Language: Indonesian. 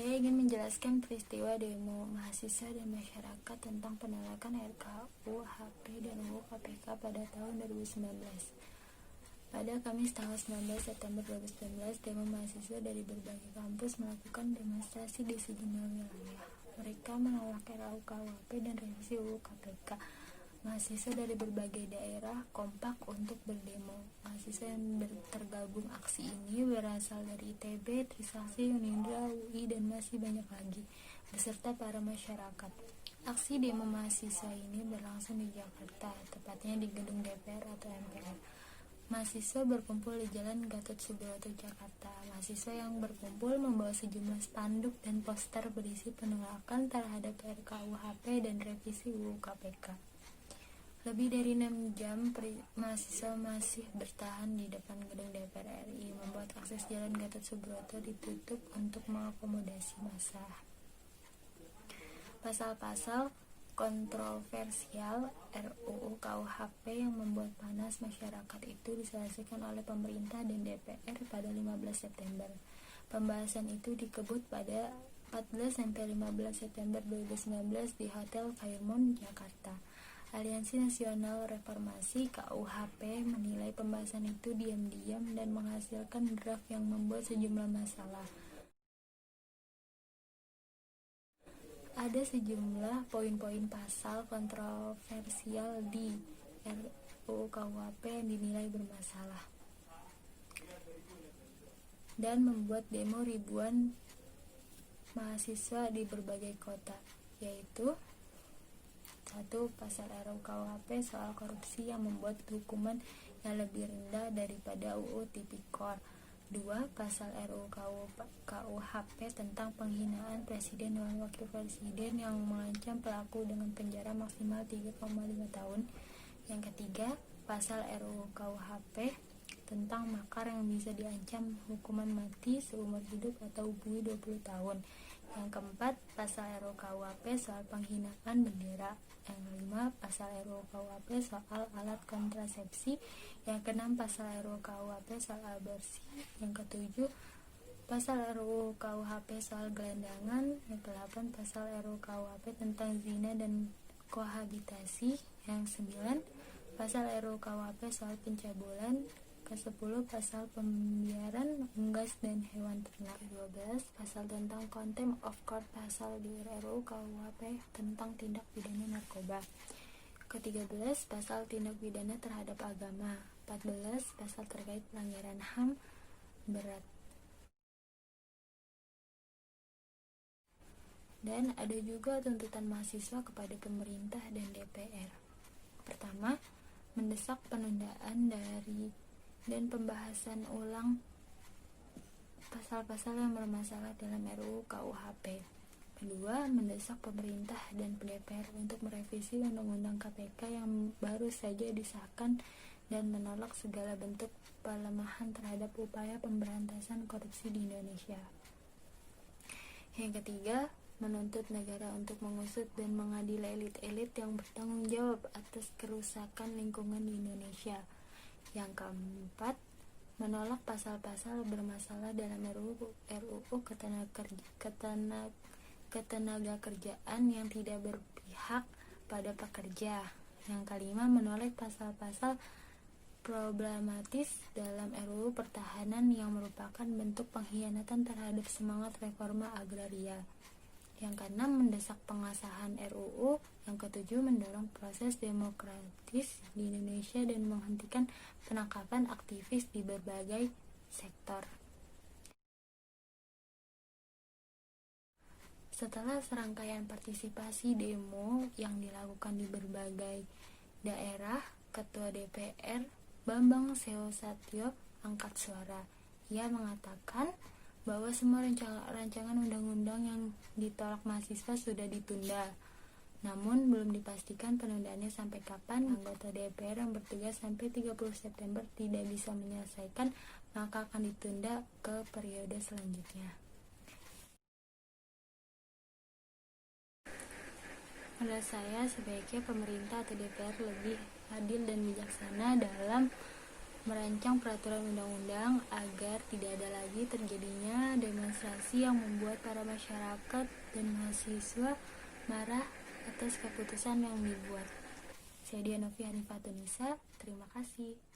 Saya ingin menjelaskan peristiwa demo mahasiswa dan masyarakat tentang penolakan RKUHP dan UU KPK pada tahun 2019. Pada Kamis tanggal 19 September 2019, demo mahasiswa dari berbagai kampus melakukan demonstrasi di sejumlah wilayah. Mereka menolak RKUHP dan revisi UU KPK. Mahasiswa dari berbagai daerah kompak untuk berdemo. Mahasiswa yang tergabung aksi ini berasal dari ITB, Trisakti, Unindra, UI, dan masih banyak lagi, beserta para masyarakat. Aksi demo mahasiswa ini berlangsung di Jakarta, tepatnya di gedung DPR atau MPR. Mahasiswa berkumpul di Jalan Gatot Subroto, Jakarta. Mahasiswa yang berkumpul membawa sejumlah spanduk dan poster berisi penolakan terhadap RKUHP dan revisi UU KPK. Lebih dari 6 jam, mahasiswa masih bertahan di depan gedung DPR RI, membuat akses Jalan Gatot Subroto ditutup untuk mengakomodasi massa. Pasal-pasal kontroversial RUU KUHP yang membuat panas masyarakat itu diselesaikan oleh pemerintah dan DPR pada 15 September. Pembahasan itu dikebut pada 14-15 September 2019 di Hotel Fairmont, Jakarta. Aliansi Nasional Reformasi KUHP menilai pembahasan itu diam-diam dan menghasilkan draft yang membuat sejumlah masalah. Ada sejumlah poin-poin pasal kontroversial di RUU KUHP yang dinilai bermasalah dan membuat demo ribuan mahasiswa di berbagai kota, yaitu 1. Pasal RUU KUHP soal korupsi yang membuat hukuman yang lebih rendah daripada UU Tipikor. 2. Pasal RUU KUHP tentang penghinaan presiden dan wakil presiden yang mengancam pelaku dengan penjara maksimal 3,5 tahun. Yang ketiga, pasal RUU KUHP tentang makar yang bisa diancam hukuman mati seumur hidup atau buih 20 tahun. Yang keempat, pasal RUU KUHP soal penghinaan bendera. Yang kelima, pasal RUU KUHP soal alat kontrasepsi. Yang keenam, pasal RUU KUHP soal aborsi. Yang ketujuh, pasal RUU KUHP soal gelandangan. Yang kedelapan, pasal RUU KUHP tentang zina dan kohabitasi. Yang sembilan, pasal RUU KUHP soal pencabulan. Ke-10 pasal pembiaran unggas dan hewan ternak. Ke-12 pasal tentang contempt of court, pasal di RUU KUHP tentang tindak pidana narkoba. Ke-13 pasal tindak pidana terhadap agama. 14 pasal terkait pelanggaran HAM berat. Dan ada juga tuntutan mahasiswa kepada pemerintah dan DPR. Pertama, mendesak penundaan dan pembahasan ulang pasal-pasal yang bermasalah dalam RUU KUHP. Kedua, mendesak pemerintah dan DPR untuk merevisi Undang-Undang KPK yang baru saja disahkan dan menolak segala bentuk pelemahan terhadap upaya pemberantasan korupsi di Indonesia. Yang ketiga, menuntut negara untuk mengusut dan mengadili elit-elit yang bertanggung jawab atas kerusakan lingkungan di Indonesia. Yang keempat, menolak pasal-pasal bermasalah dalam RUU ketenagakerjaan yang tidak berpihak pada pekerja. Yang kelima, menolak pasal-pasal problematis dalam RUU Pertahanan yang merupakan bentuk pengkhianatan terhadap semangat reforma agraria. Yang keenam, mendesak pengesahan RUU. Yang ketujuh, mendorong proses demokratis di Indonesia dan menghentikan penangkapan aktivis di berbagai sektor. Setelah serangkaian partisipasi demo yang dilakukan di berbagai daerah, Ketua DPR Bambang Susatyo angkat suara. Ia mengatakan bahwa semua rancangan undang-undang yang ditolak mahasiswa sudah ditunda. Namun belum dipastikan penundaannya sampai kapan. Anggota DPR yang bertugas sampai 30 September tidak bisa menyelesaikan, maka akan ditunda ke periode selanjutnya. Menurut saya, sebaiknya pemerintah atau DPR lebih adil dan bijaksana dalam merancang peraturan undang-undang agar tidak ada lagi terjadinya demonstrasi yang membuat para masyarakat dan mahasiswa marah atas keputusan yang dibuat. Saya Dianovi Hanifatunisa, terima kasih.